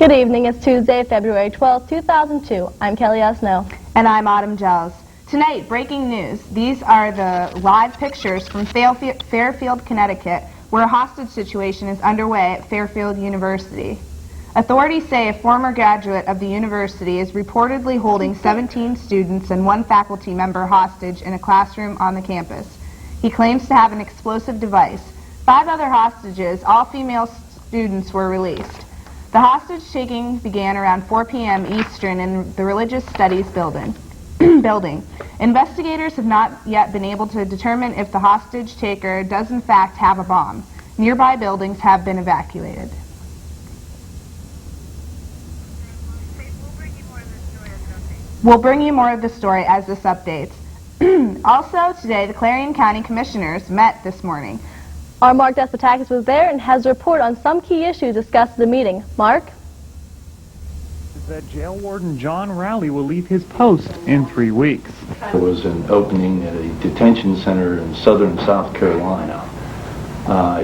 Good evening. It's Tuesday, February 12, 2002. I'm Kelly Snow. And I'm Autumn Giles. Tonight, breaking news. These are the live pictures from Fairfield, Connecticut, where a hostage situation is underway at Fairfield University. Authorities say a former graduate of the university is reportedly holding 17 students and one faculty member hostage in a classroom on the campus. He claims to have an explosive device. 5 other hostages, all female students, were released. The hostage-taking began around 4 p.m. Eastern in the Religious Studies building. Investigators have not yet been able to determine if the hostage-taker does in fact have a bomb. Nearby buildings have been evacuated. We'll bring you more of the story as this updates. Also today, the Clarion County Commissioners met this morning. Our Mark Despotakis was there and has a report on some key issues discussed at the meeting. Mark? That jail warden John Rowley will leave his post in 3 weeks. There was an opening at a detention center in southern South Carolina.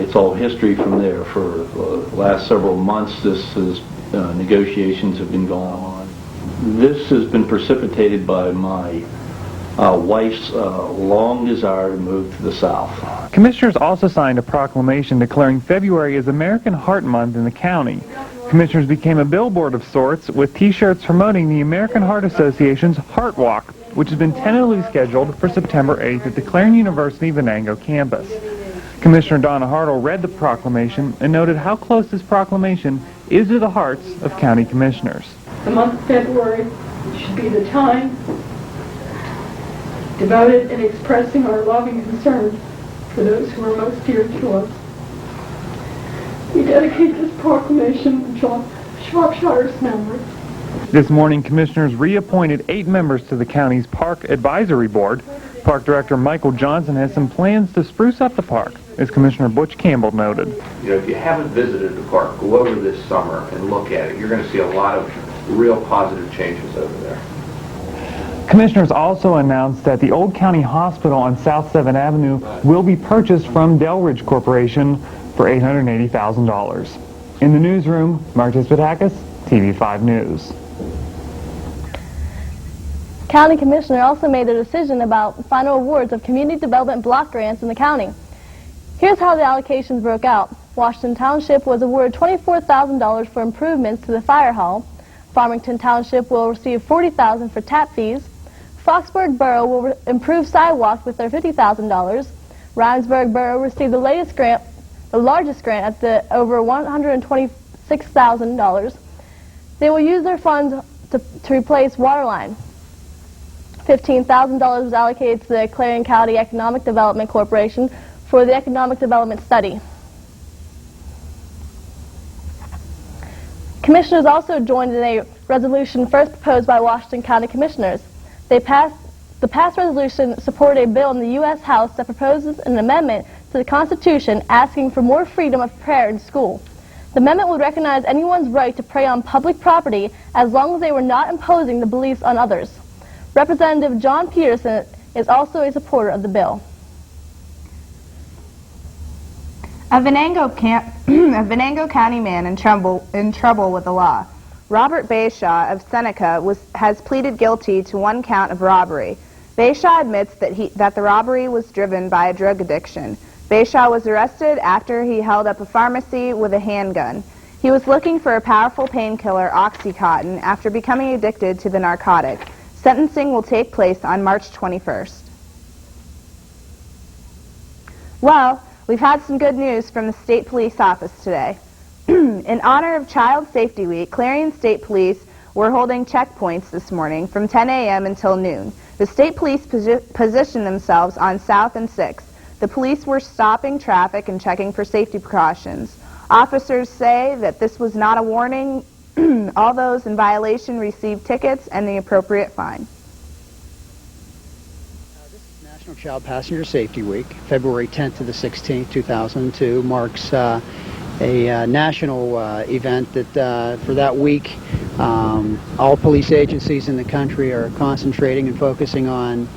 It's all history from there. For the last several months, negotiations have been going on. This has been precipitated by my wife's long desire to move to the South. Commissioners also signed a proclamation declaring February as American Heart Month in the county. Commissioners became a billboard of sorts with T-shirts promoting the American Heart Association's Heart Walk, which has been tentatively scheduled for September 8th at the Clarion University Venango campus. Commissioner Donna Hartle read the proclamation and noted how close this proclamation is to the hearts of county commissioners. The month of February should be the time devoted in expressing our loving concern for those who are most dear to us. We dedicate this proclamation to John Shropshire's memory. This morning, commissioners reappointed 8 members to the county's Park Advisory Board. Park Director Michael Johnson has some plans to spruce up the park, as Commissioner Butch Campbell noted. You know, if you haven't visited the park, go over this summer and look at it. You're going to see a lot of real positive changes over there. Commissioners also announced that the Old County Hospital on South 7th Avenue will be purchased from Delridge Corporation for $880,000. In the newsroom, Mark Despotakis, TV5 News. County Commissioner also made a decision about final awards of community development block grants in the county. Here's how the allocations broke out. Washington Township was awarded $24,000 for improvements to the fire hall. Farmington Township will receive $40,000 for tap fees. Foxburg Borough will improve sidewalks with their $50,000. Rhinesburg Borough received the largest grant at the over $126,000. They will use their funds to replace water line. $15,000 was allocated to the Clarion County Economic Development Corporation for the economic development study. Commissioners also joined in a resolution first proposed by Washington County Commissioners. The passed resolution supported a bill in the U.S. House that proposes an amendment to the Constitution asking for more freedom of prayer in school. The amendment would recognize anyone's right to pray on public property as long as they were not imposing the beliefs on others. Representative John Peterson is also a supporter of the bill. A Venango County man in trouble with the law. Robert Bayshaw of Seneca has pleaded guilty to 1 count of robbery. Bayshaw admits that the robbery was driven by a drug addiction. Bayshaw was arrested after he held up a pharmacy with a handgun. He was looking for a powerful painkiller, Oxycontin, after becoming addicted to the narcotic. Sentencing will take place on March 21st. Well, we've had some good news from the State Police Office today. In honor of Child Safety Week, Clarion State Police were holding checkpoints this morning from 10 a.m. until noon. The State Police positioned themselves on South and 6th. The police were stopping traffic and checking for safety precautions. Officers say that this was not a warning. All those in violation received tickets and the appropriate fine. This is National Child Passenger Safety Week. February 10th to the 16th, 2002 marks a national event that for that week all police agencies in the country are concentrating and focusing on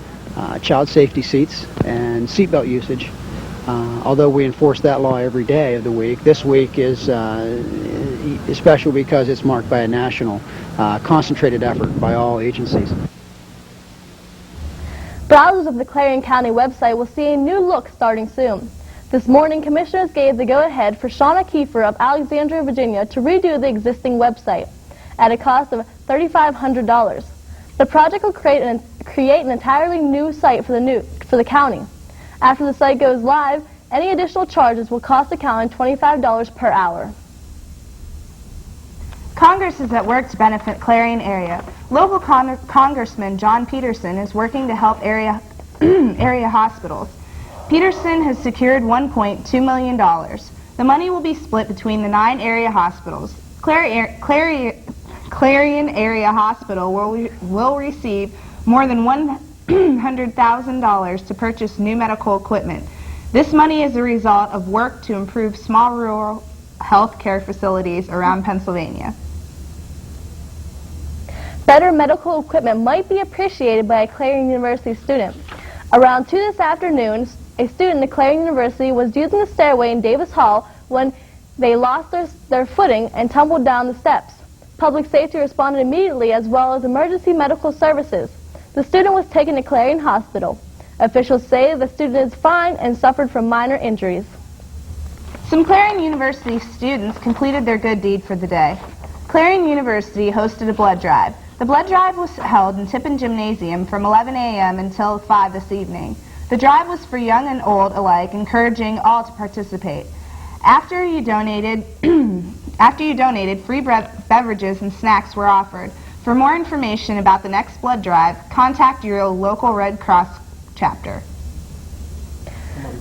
child safety seats and seatbelt usage. Although we enforce that law every day of the week, this week is special because it's marked by a national concentrated effort by all agencies. Browsers of the Clarion County website will see a new look starting soon. This morning, commissioners gave the go-ahead for Shauna Kiefer of Alexandria, Virginia to redo the existing website at a cost of $3,500. The project will create an entirely new site for the county. After the site goes live, any additional charges will cost the county $25 per hour. Congress is at work to benefit Clarion area. Local Congressman John Peterson is working to help area hospitals. Peterson has secured $1.2 million. The money will be split between the 9 area hospitals. Clarion Area Hospital will receive more than $100,000 to purchase new medical equipment. This money is a result of work to improve small rural health care facilities around Pennsylvania. Better medical equipment might be appreciated by a Clarion University student. Around 2 this afternoon, a student at Clarion University was using the stairway in Davis Hall when they lost their footing and tumbled down the steps. Public safety responded immediately, as well as emergency medical services. The student was taken to Clarion Hospital. Officials say the student is fine and suffered from minor injuries. Some Clarion University students completed their good deed for the day. Clarion University hosted a blood drive. The blood drive was held in Tippin Gymnasium from 11 a.m. until 5 this evening. The drive was for young and old alike, encouraging all to participate. After you donated, free beverages and snacks were offered. For more information about the next blood drive, contact your local Red Cross chapter.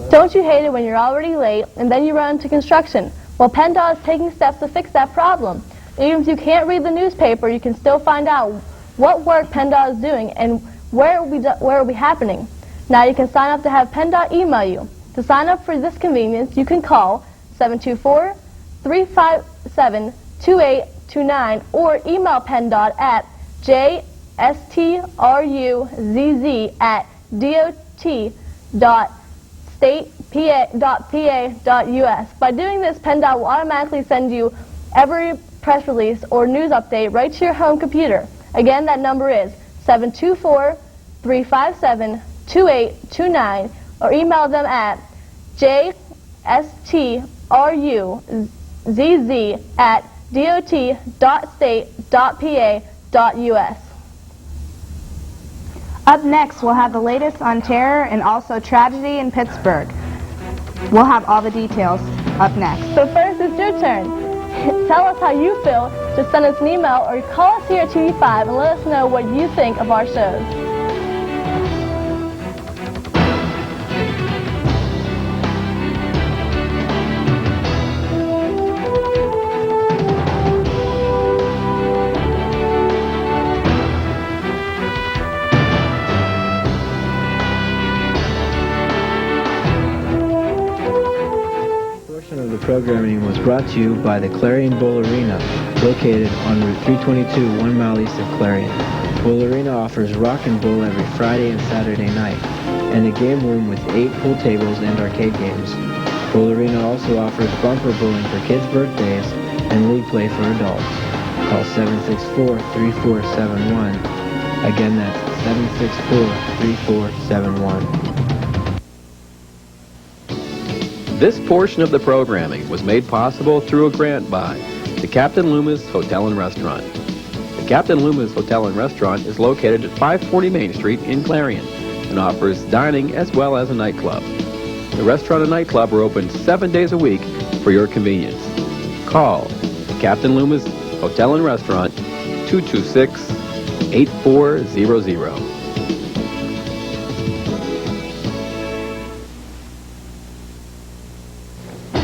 Don't you hate it when you're already late and then you run into construction? Well, PennDOT is taking steps to fix that problem. Even if you can't read the newspaper, you can still find out what work PennDOT is doing and where it will be happening. Now you can sign up to have PennDOT email you. To sign up for this convenience, you can call 724-357-2829 or email PennDOT at jstruz@dot.state.pa.us. By doing this, PennDOT will automatically send you every press release or news update right to your home computer. Again, that number is 724-357-2829 or email them at jstruzz@dot.state.pa.us. Up next, we'll have the latest on terror and also tragedy in Pittsburgh. We'll have all the details up next. But first, it's your turn. Tell us how you feel. Just send us an email or call us here at TV5 and let us know what you think of our shows. The programming was brought to you by the Clarion Bowl Arena, located on Route 322, 1 mile east of Clarion. Bowl Arena offers rock and bowl every Friday and Saturday night, and a game room with 8 pool tables and arcade games. Bowl Arena also offers bumper bowling for kids' birthdays and league play for adults. Call 764-3471. Again, that's 764-3471. This portion of the programming was made possible through a grant by the Captain Loomis Hotel and Restaurant. The Captain Loomis Hotel and Restaurant is located at 540 Main Street in Clarion and offers dining as well as a nightclub. The restaurant and nightclub are open 7 days a week for your convenience. Call the Captain Loomis Hotel and Restaurant 226-8400.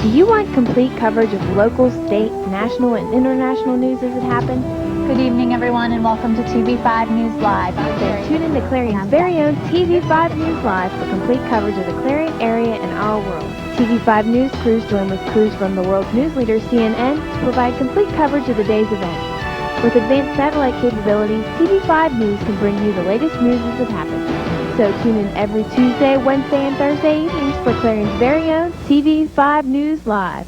Do you want complete coverage of local, state, national, and international news as it happens? Good evening, everyone, and welcome to TV5 News Live. Then tune in to Clarion's very own TV5 News Live for complete coverage of the Clarion area and our world. TV5 News crews join with crews from the world's news leader, CNN, to provide complete coverage of the day's events. With advanced satellite capabilities, TV5 News can bring you the latest news as it happens. So tune in every Tuesday, Wednesday, and Thursday evenings for Clarion's very own TV5 News Live.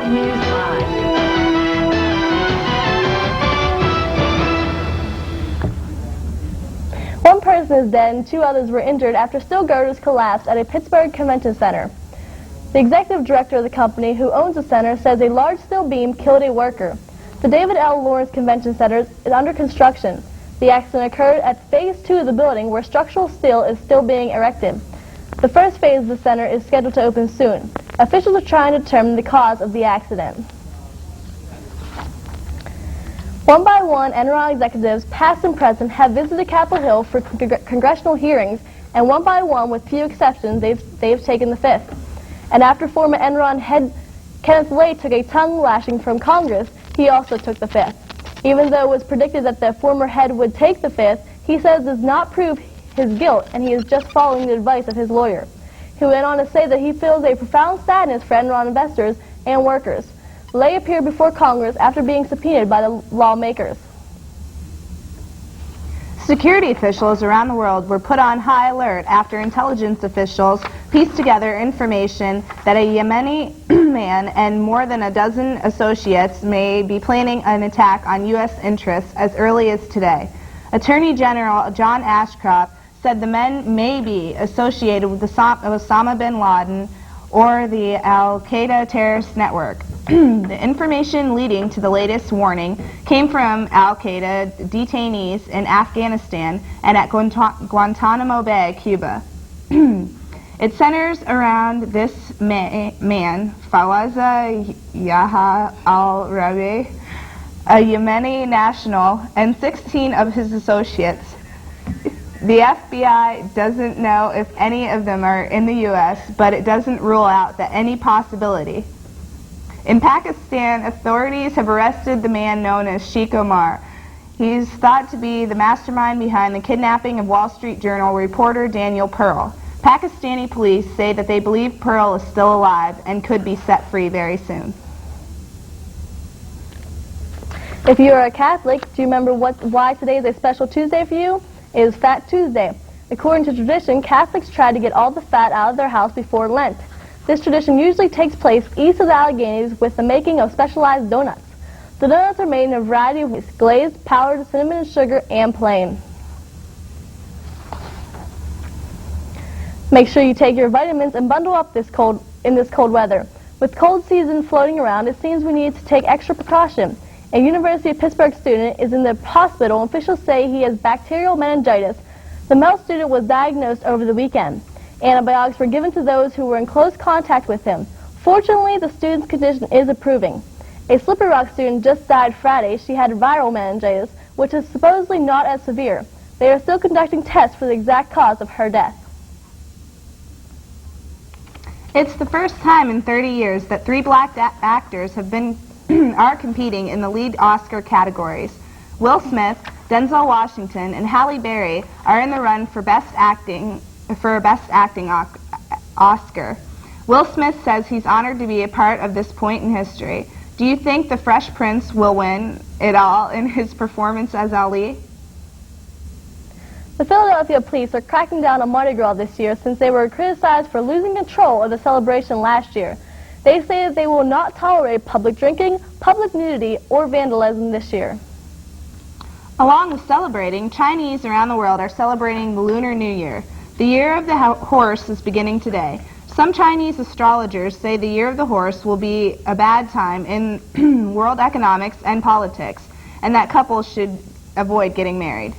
News Live. One person is dead and 2 others were injured after steel girders collapsed at a Pittsburgh convention center. The executive director of the company who owns the center says a large steel beam killed a worker. The David L. Lawrence Convention Center is under construction. The accident occurred at Phase 2 of the building, where structural steel is still being erected. The first phase of the center is scheduled to open soon. Officials are trying to determine the cause of the accident. One by one, Enron executives, past and present, have visited Capitol Hill for congressional hearings, and one by one, with few exceptions, they've taken the fifth. And after former Enron head Kenneth Lay took a tongue lashing from Congress, he also took the fifth. Even though it was predicted that the former head would take the fifth, he says does not prove his guilt, and he is just following the advice of his lawyer. He went on to say that he feels a profound sadness for Enron investors and workers. Lay appeared before Congress after being subpoenaed by the lawmakers. Security officials around the world were put on high alert after intelligence officials pieced together information that a Yemeni man and more than a dozen associates may be planning an attack on U.S. interests as early as today. Attorney General John Ashcroft said the men may be associated with Osama bin Laden or the al-Qaeda terrorist network. The information leading to the latest warning came from al-Qaeda detainees in Afghanistan and at Guantanamo Bay, Cuba. It centers around this man, Fawaza Yaha al-Rabi, a Yemeni national, and 16 of his associates. The FBI doesn't know if any of them are in the U.S., but it doesn't rule out that any possibility. In Pakistan, authorities have arrested the man known as Sheikh Omar. He's thought to be the mastermind behind the kidnapping of Wall Street Journal reporter Daniel Pearl. Pakistani police say that they believe Pearl is still alive and could be set free very soon. If you are a Catholic, do you remember why today is a special Tuesday for you? It is Fat Tuesday. According to tradition, Catholics try to get all the fat out of their house before Lent. This tradition usually takes place east of the Alleghenies with the making of specialized donuts. The donuts are made in a variety of ways: glazed, powdered, cinnamon and sugar, and plain. Make sure you take your vitamins and bundle up in this cold weather. With cold season floating around, it seems we need to take extra precaution. A University of Pittsburgh student is in the hospital, and officials say he has bacterial meningitis. The male student was diagnosed over the weekend. Antibiotics were given to those who were in close contact with him. Fortunately, the student's condition is improving. A Slippery Rock student just died Friday. She had viral meningitis, which is supposedly not as severe. They are still conducting tests for the exact cause of her death. It's the first time in 30 years that 3 black actors are competing in the lead Oscar categories. Will Smith, Denzel Washington, and Halle Berry are in the run for Best Acting Oscar. Will Smith says he's honored to be a part of this point in history. Do you think the Fresh Prince will win it all in his performance as Ali? The Philadelphia police are cracking down on Mardi Gras this year since they were criticized for losing control of the celebration last year. They say that they will not tolerate public drinking, public nudity, or vandalism this year. Along with celebrating, Chinese around the world are celebrating the Lunar New Year. The Year of the Horse is beginning today. Some Chinese astrologers say the Year of the Horse will be a bad time in world economics and politics, and that couples should avoid getting married.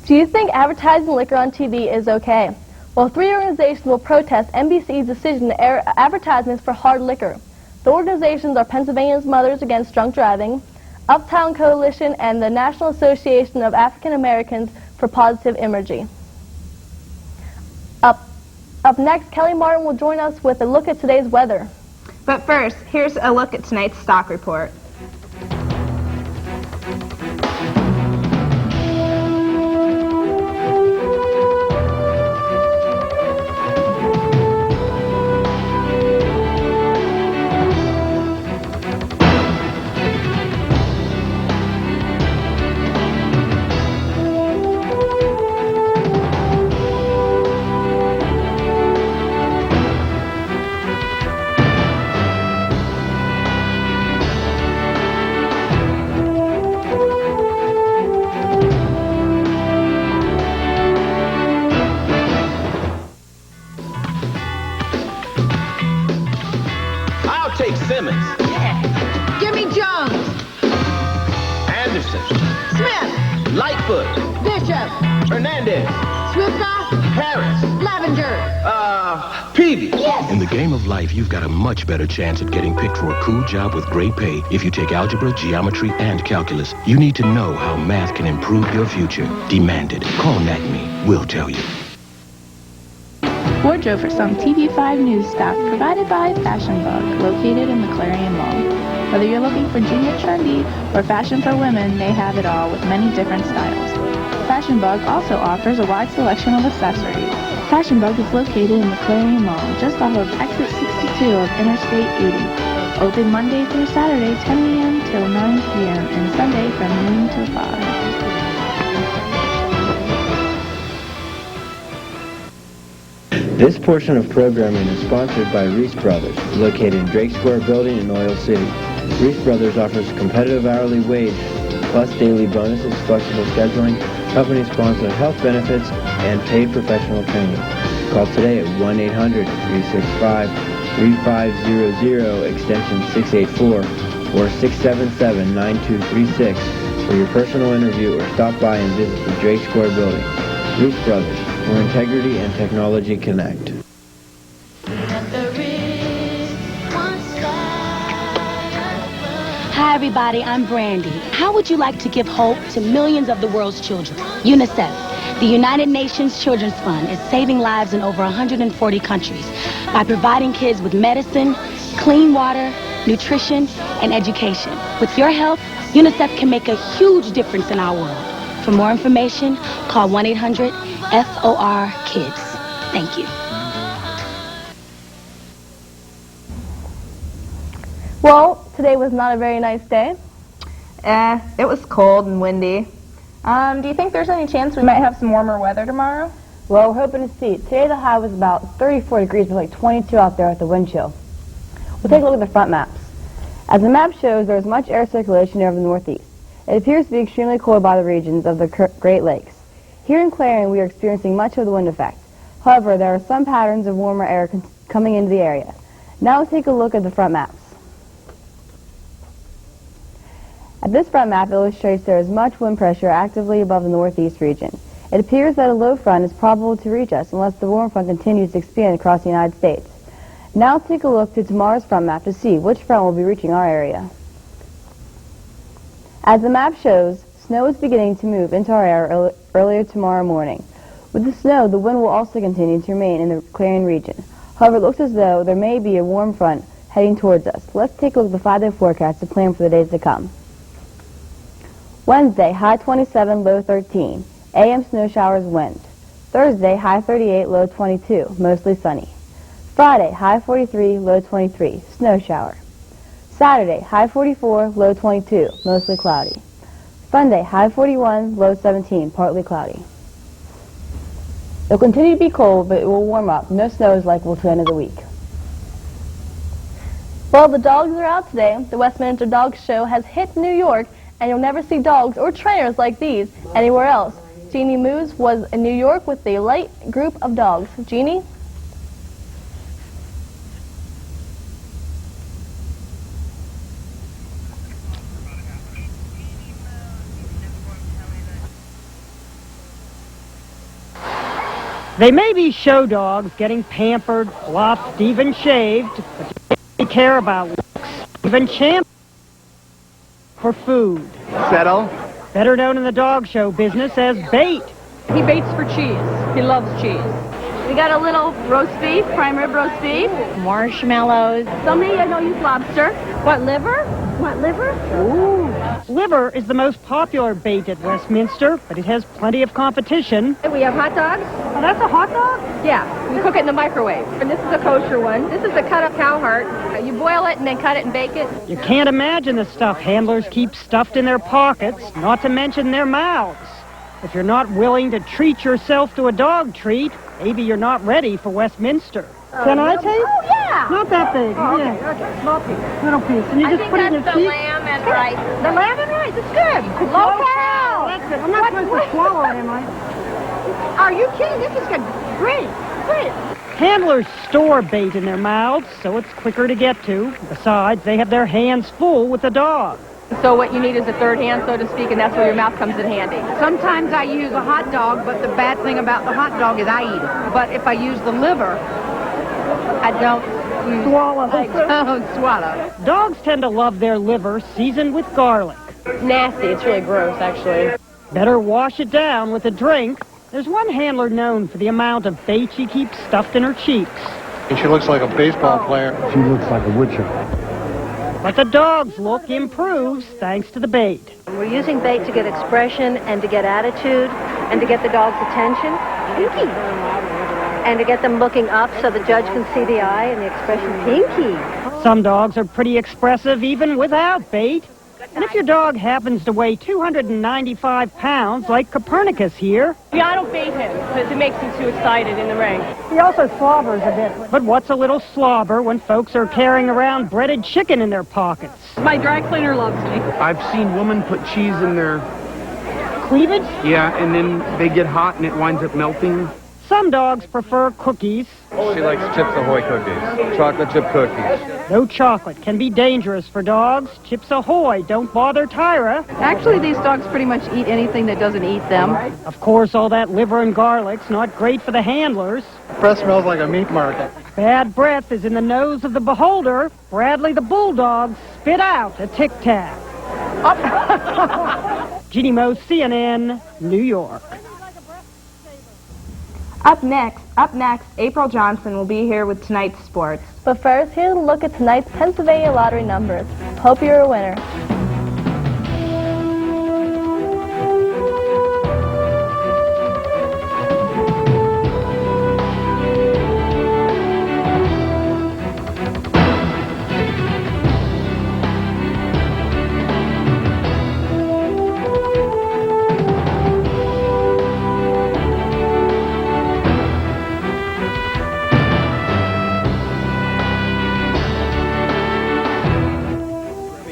Do you think advertising liquor on TV is okay? Well, 3 organizations will protest NBC's decision to air advertisements for hard liquor. The organizations are Pennsylvania's Mothers Against Drunk Driving, Uptown Coalition, and the National Association of African Americans for Positive Imagery. Up next, Kelly Martin will join us with a look at today's weather. But first, here's a look at tonight's stock report. Smith. Lightfoot. Bishop. Hernandez. Swiffer. Harris. Lavender. Peavy. Yes. In the game of life, you've got a much better chance at getting picked for a cool job with great pay if you take algebra, geometry, and calculus. You need to know how math can improve your future. Demand it. Call Acme. We'll tell you. Wardrobe for some TV5 News staff provided by Fashion Bug, located in the Clarion Mall. Whether you're looking for junior trendy or fashion for women, they have it all with many different styles. Fashion Bug also offers a wide selection of accessories. Fashion Bug is located in the Clarion Mall, just off of exit 62 of Interstate 80. Open Monday through Saturday, 10 a.m. till 9 p.m. and Sunday from noon till 5. This portion of programming is sponsored by Reese Brothers, located in Drake Square Building in Oil City. Reese Brothers offers a competitive hourly wage, plus daily bonuses, flexible scheduling, company sponsored health benefits, and paid professional training. Call today at 1-800-365-3500, extension 684, or 677-9236 for your personal interview, or stop by and visit the Drake Square Building. Reese Brothers, where integrity and technology connect. Hi everybody, I'm Brandy. How would you like to give hope to millions of the world's children? UNICEF, the United Nations Children's Fund, is saving lives in over 140 countries by providing kids with medicine, clean water, nutrition, and education. With your help, UNICEF can make a huge difference in our world. For more information, call 1-800-FOR-KIDS. Thank you. Well, today was not a very nice day. It was cold and windy. Do you think there's any chance we might have some warmer weather tomorrow? Well, we're hoping to see. Today the high was about 34 degrees, but like 22 out there with the wind chill. We'll take a look at the front maps. As the map shows, there is much air circulation over the northeast. It appears to be extremely cold by the regions of the Great Lakes. Here in Clarion, we are experiencing much of the wind effect. However, there are some patterns of warmer air coming into the area. Now let's take a look at the front maps. At this front map illustrates there is much wind pressure actively above the northeast region. It appears that a low front is probable to reach us unless the warm front continues to expand across the United States. Now let's take a look to tomorrow's front map to see which front will be reaching our area. As the map shows, snow is beginning to move into our area earlier tomorrow morning. With the snow, the wind will also continue to remain in the Clarion region. However, it looks as though there may be a warm front heading towards us. Let's take a look at the 5-day forecast to plan for the days to come. Wednesday, high 27, low 13. AM snow showers, wind. Thursday, high 38, low 22, mostly sunny. Friday, high 43, low 23, snow shower. Saturday, high 44, low 22, mostly cloudy. Sunday, high 41, low 17, partly cloudy. It will continue to be cold, but it will warm up. No snow is likely to the end of the week. Well, the dogs are out today. The Westminster Dog Show has hit New York, and you'll never see dogs or trainers like these anywhere else. Jeannie Moose was in New York with a light group of dogs. Jeannie? They may be show dogs, getting pampered, fluffed, even shaved, but they care about looks, even champ for food. Settle. Better known in the dog show business as bait. He baits for cheese. He loves cheese. We got a little roast beef, prime rib roast beef. Marshmallows. Somebody I know use lobster. What, liver? Want liver? Ooh. Liver is the most popular bait at Westminster, but it has plenty of competition. We have hot dogs. Oh, that's a hot dog? Yeah. We cook it in the microwave. And this is a kosher one. This is a cut-up cow heart. You boil it and then cut it and bake it. You can't imagine the stuff handlers keep stuffed in their pockets, not to mention their mouths. If you're not willing to treat yourself to a dog treat, maybe you're not ready for Westminster. Can I taste? Oh, yeah. Not that big. Oh, okay, yeah. okay. Small piece. Little piece. And you just put it in your teeth? lamb and rice. The lamb and rice. It's good. Low-cal. That's good. I'm not supposed to swallow it, am I? Are you kidding? This is good. Great. Great. Handlers store bait in their mouths, so it's quicker to get to. Besides, they have their hands full with the dog. So what you need is a third hand, so to speak, and that's where your mouth comes in handy. Sometimes I use a hot dog, but the bad thing about the hot dog is I eat it. But if I use the liver, I don't Swallow. I don't swallow. Dogs tend to love their liver seasoned with garlic. Nasty. It's really gross, actually. Better wash it down with a drink. There's one handler known for the amount of bait she keeps stuffed in her cheeks. And she looks like a baseball player. She looks like a woodchuck. But the dog's look improves thanks to the bait. We're using bait to get expression and to get attitude and to get the dog's attention. Pinky. And to get them looking up so the judge can see the eye and the expression pinky. Some dogs are pretty expressive even without bait. And if your dog happens to weigh 295 pounds, like Copernicus here... Yeah, I don't bait him, because it makes him too excited in the ring. He also slobbers a bit. But what's a little slobber when folks are carrying around breaded chicken in their pockets? My dry cleaner loves me. I've seen women put cheese in their... Cleavage? Yeah, and then they get hot and it winds up melting. Some dogs prefer cookies. She likes Chips Ahoy cookies, chocolate chip cookies. No chocolate can be dangerous for dogs. Chips Ahoy don't bother Tyra. Actually, these dogs pretty much eat anything that doesn't eat them. Of course, all that liver and garlic's not great for the handlers. Breath smells like a meat market. Bad breath is in the nose of the beholder. Bradley the Bulldog spit out a Tic Tac. Jeannie Moe, CNN, New York. Up next, April Johnson will be here with tonight's sports. But first, here's a look at tonight's Pennsylvania lottery numbers. Hope you're a winner.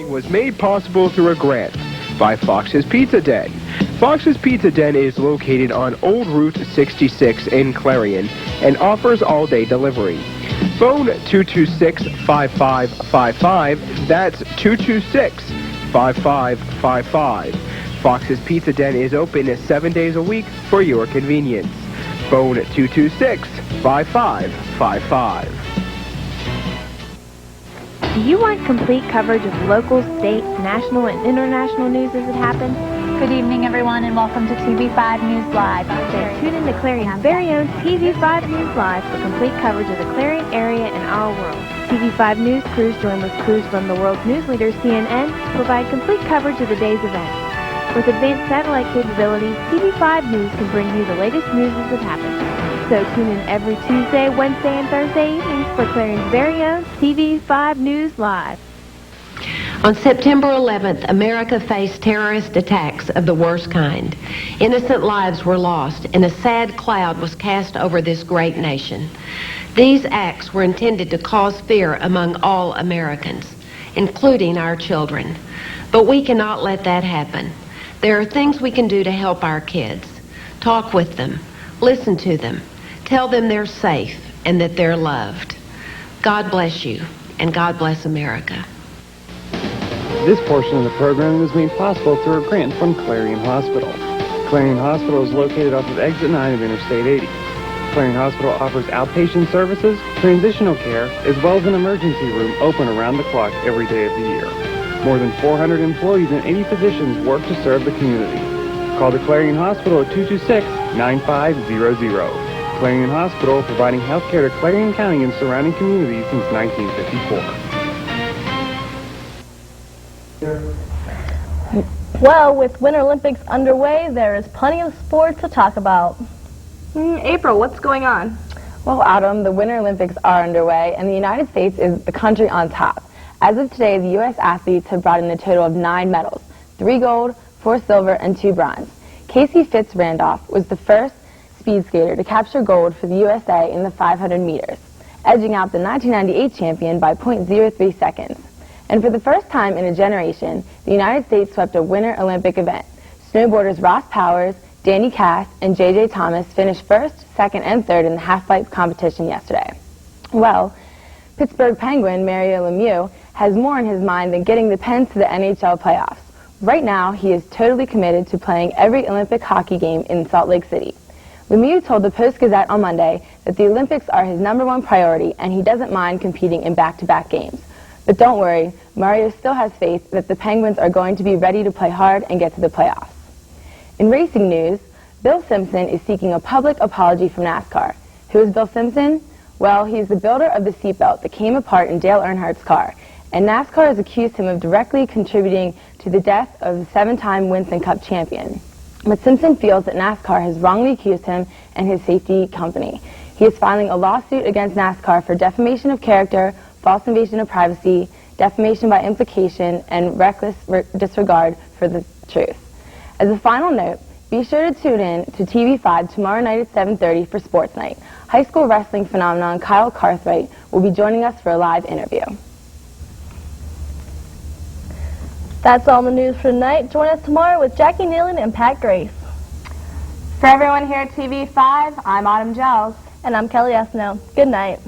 Was made possible through a grant by Fox's Pizza Den. Fox's Pizza Den is located on Old Route 66 in Clarion and offers all-day delivery. Phone 226-5555. That's 226-5555. Fox's Pizza Den is open 7 days a week for your convenience. Phone 226-5555. Do you want complete coverage of local, state, national, and international news as it happens? Good evening, everyone, and welcome to TV5 News Live. Then tune in to Clarion's very own TV5 News Live for complete coverage of the Clarion area and our world. TV5 News crews join with crews from the world's news leader, CNN, to provide complete coverage of the day's events. With advanced satellite capabilities, TV5 News can bring you the latest news as it happens. So tune in every Tuesday, Wednesday, and Thursday evenings for Clarion's very own TV5 News Live. On September 11th, America faced terrorist attacks of the worst kind. Innocent lives were lost, and a sad cloud was cast over this great nation. These acts were intended to cause fear among all Americans, including our children. But we cannot let that happen. There are things we can do to help our kids. Talk with them. Listen to them. Tell them they're safe and that they're loved. God bless you, and God bless America. This portion of the program was made possible through a grant from Clarion Hospital. Clarion Hospital is located off of Exit 9 of Interstate 80. Clarion Hospital offers outpatient services, transitional care, as well as an emergency room open around the clock every day of the year. More than 400 employees and 80 physicians work to serve the community. Call the Clarion Hospital at 226-9500. Clarion Hospital, providing health care to Clarion County and surrounding communities since 1954. Well, with Winter Olympics underway, there is plenty of sport to talk about. April, what's going on? Well, Autumn, the Winter Olympics are underway, and the United States is the country on top. As of today, the U.S. athletes have brought in a total of 9 medals, 3 gold, 4 silver, and 2 bronze. Casey Fitz-Randolph was the first speed skater to capture gold for the USA in the 500 meters, edging out the 1998 champion by 0.03 seconds. And for the first time in a generation, the United States swept a Winter Olympic event. Snowboarders Ross Powers, Danny Cass, and J.J. Thomas finished first, second, and third in the half-pipe competition yesterday. Well, Pittsburgh Penguin Mario Lemieux has more in his mind than getting the Pens to the NHL playoffs. Right now, he is totally committed to playing every Olympic hockey game in Salt Lake City. Lemieux told the Post-Gazette on Monday that the Olympics are his #1 priority and he doesn't mind competing in back-to-back games. But don't worry, Mario still has faith that the Penguins are going to be ready to play hard and get to the playoffs. In racing news, Bill Simpson is seeking a public apology from NASCAR. Who is Bill Simpson? Well, he's the builder of the seatbelt that came apart in Dale Earnhardt's car, and NASCAR has accused him of directly contributing to the death of the 7-time Winston Cup champion. But Simpson feels that NASCAR has wrongly accused him and his safety company. He is filing a lawsuit against NASCAR for defamation of character, false invasion of privacy, defamation by implication, and reckless disregard for the truth. As a final note, be sure to tune in to TV5 tomorrow night at 7:30 for Sports Night. High school wrestling phenomenon Kyle Cartwright will be joining us for a live interview. That's all the news for tonight. Join us tomorrow with Jackie Nealon and Pat Grace. For everyone here at TV5, I'm Autumn Giles. And I'm Kelly Esno. Good night.